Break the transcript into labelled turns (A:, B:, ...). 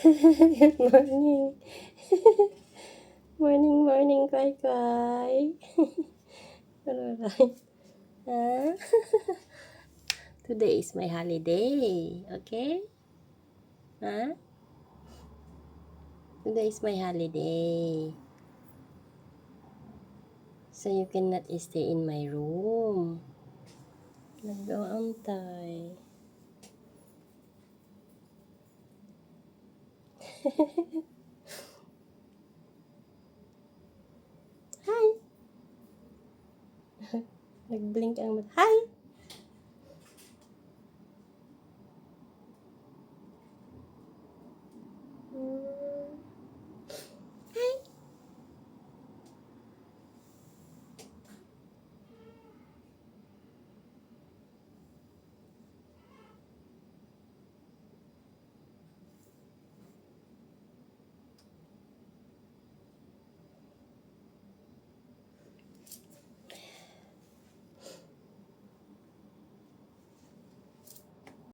A: Good morning. Morning, Kai. Alright. Huh? Today is my holiday. Okay? Huh? Today is my holiday. So you cannot stay in my room. Nag-aantay. Hi! Nag-blink ang mata. Hi!